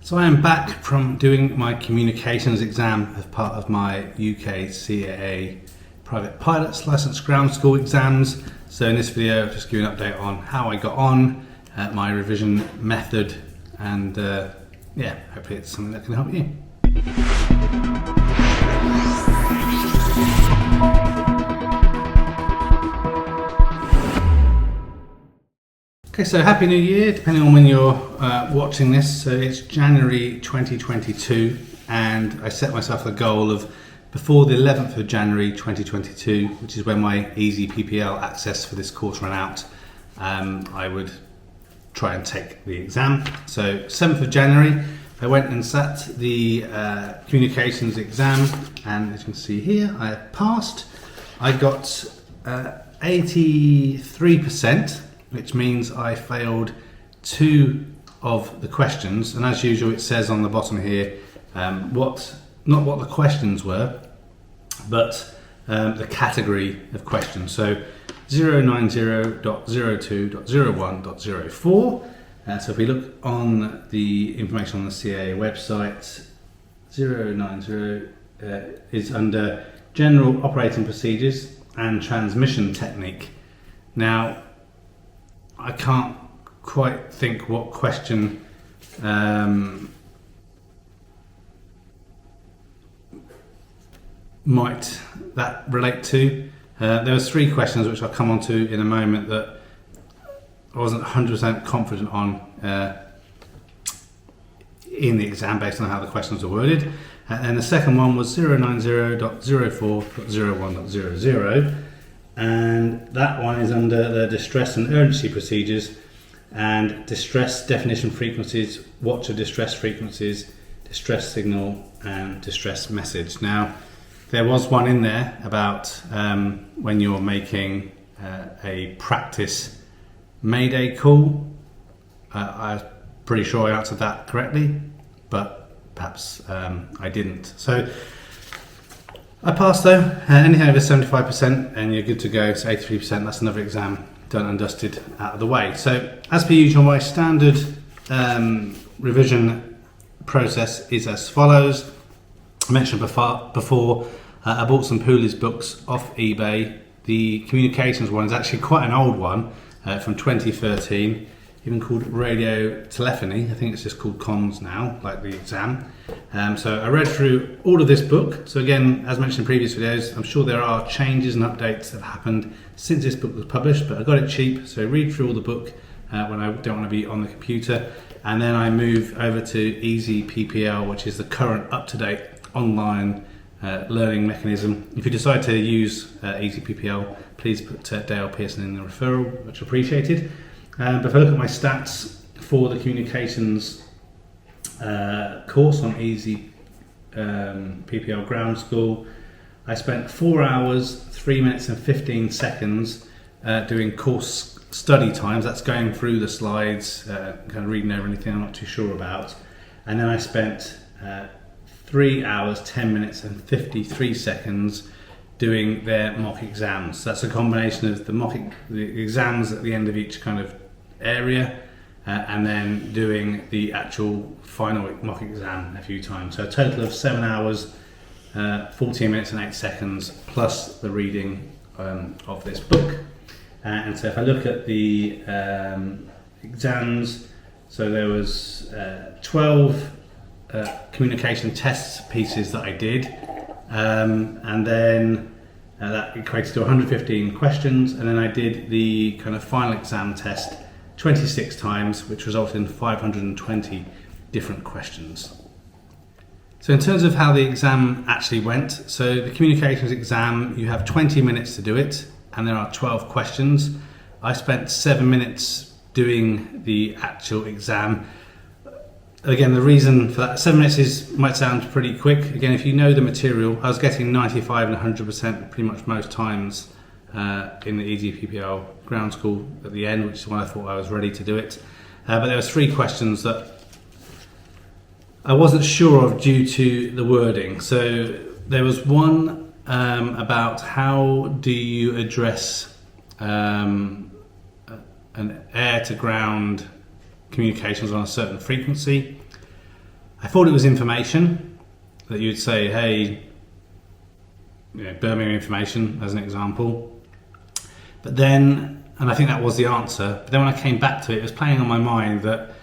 So I am back from doing my communications exam as part of my UK CAA private pilot's licence ground school exams. So in this video, I'll just give you an update on how I got on, my revision method, and yeah, hopefully it's something that can help you. Okay, so Happy New Year, depending on when you're watching this. So it's January 2022, and I set myself a goal of before the 11th of January 2022, which is when my easy PPL access for this course ran out, I would try and take the exam. So 7th of January, I went and sat the communications exam, and as you can see here, I passed. I got 83%. Which means I failed 2 of the questions, and as usual it says on the bottom here not what the questions were, but the category of questions. So 090.02.01.04. So if we look on the information on the CAA website, 090 is under General Operating Procedures and Transmission Technique. Now, I can't quite think what question might that relate to. There was 3 questions which I'll come on to in a moment that I wasn't 100% confident on in the exam based on how the questions were worded. And the second one was 090.04.01.00. And that one is under the distress and urgency procedures and distress definition frequencies, watch of distress frequencies, distress signal and distress message. Now there was one in there about when you're making a practice mayday call. I'm pretty sure I answered that correctly, but perhaps I didn't. So I passed though, anything over 75% and you're good to go. So 83%, that's another exam done and dusted out of the way. So as per usual, my standard revision process is as follows. I mentioned before I bought some Pooley's books off eBay. The communications one is actually quite an old one from 2013. Even called radio telephony. I think it's just called comms now, like the exam. So I read through all of this book. So again, as mentioned in previous videos, I'm sure there are changes and updates that have happened since this book was published, but I got it cheap. So I read through all the book when I don't want to be on the computer. And then I move over to Easy PPL, which is the current up-to-date online learning mechanism. If you decide to use Easy PPL, please put Dale Pearson in the referral, much appreciated. But if I look at my stats for the communications course on Easy PPL Ground School, I spent 4 hours, 3 minutes and 15 seconds doing course study times. That's going through the slides, kind of reading over anything I'm not too sure about. And then I spent 3 hours, 10 minutes and 53 seconds doing their mock exams. So that's a combination of the exams at the end of each kind of area and then doing the actual final mock exam a few times. So a total of 7 hours, 14 minutes and 8 seconds plus the reading of this book. And so if I look at the exams, so there was 12 communication test pieces that I did, and then that equates to 115 questions, and then I did the kind of final exam test 26 times, which resulted in 520 different questions. So in terms of how the exam actually went, so the communications exam, you have 20 minutes to do it, and there are 12 questions. I spent 7 minutes doing the actual exam. Again, the reason for that 7 minutes might sound pretty quick. Again, if you know the material, I was getting 95 and 100% pretty much most times in the Easy PPL Ground School at the end, which is when I thought I was ready to do it. But there was 3 questions that I wasn't sure of due to the wording. So there was one about how do you address an air to ground communications on a certain frequency. I thought it was information, that you'd say, hey, Birmingham information as an example. But then, and I think that was the answer, but then when I came back to it, it was playing on my mind that,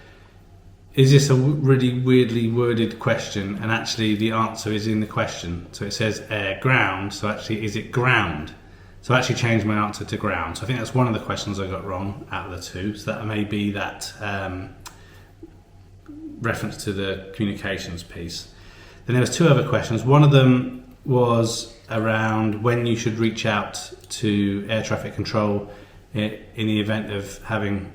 is this a really weirdly worded question? And actually the answer is in the question. So it says ground, so actually is it ground? So I actually changed my answer to ground. So I think that's one of the questions I got wrong out of the two. So that may be that reference to the communications piece. Then there was two other questions. One of them was around when you should reach out to air traffic control in the event of having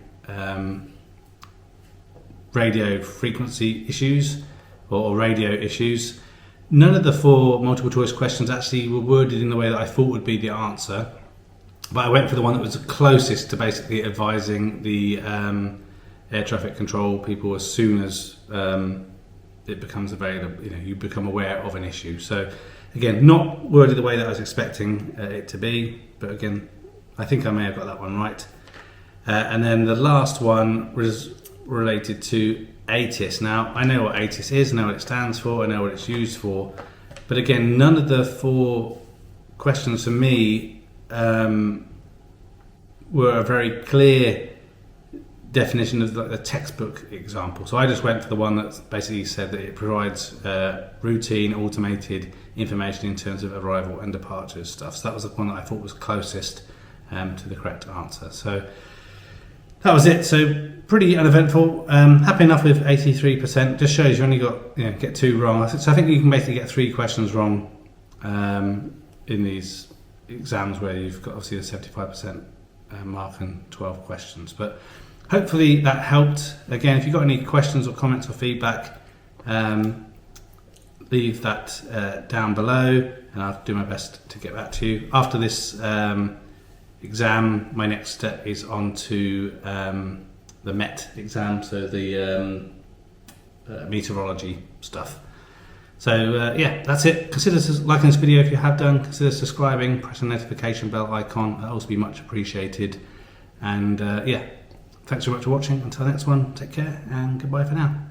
radio frequency issues or radio issues. None of the four multiple choice questions actually were worded in the way that I thought would be the answer, but I went for the one that was the closest to basically advising the air traffic control people as soon as it becomes available, you become aware of an issue. So again, not worded the way that I was expecting it to be, but again, I think I may have got that one right. And then the last one was related to ATIS. Now, I know what ATIS is, I know what it stands for, I know what it's used for, but again, none of the four questions for me were a very clear definition of the textbook example. So I just went for the one that basically said that it provides routine automated information in terms of arrival and departure stuff. So that was the one that I thought was closest to the correct answer. So that was it. So pretty uneventful. Happy enough with 83%. Just shows you only got get two wrong. So I think you can basically get three questions wrong in these exams where you've got obviously the 75% mark and 12 questions. But hopefully that helped. Again, if you've got any questions or comments or feedback, leave that down below and I'll do my best to get back to you. After this exam, my next step is on to the MET exam, so the meteorology stuff. So yeah, that's it. Consider liking this video if you have done. Consider subscribing, press the notification bell icon. That'll also be much appreciated. And yeah, thanks very much for watching. Until the next one, take care and goodbye for now.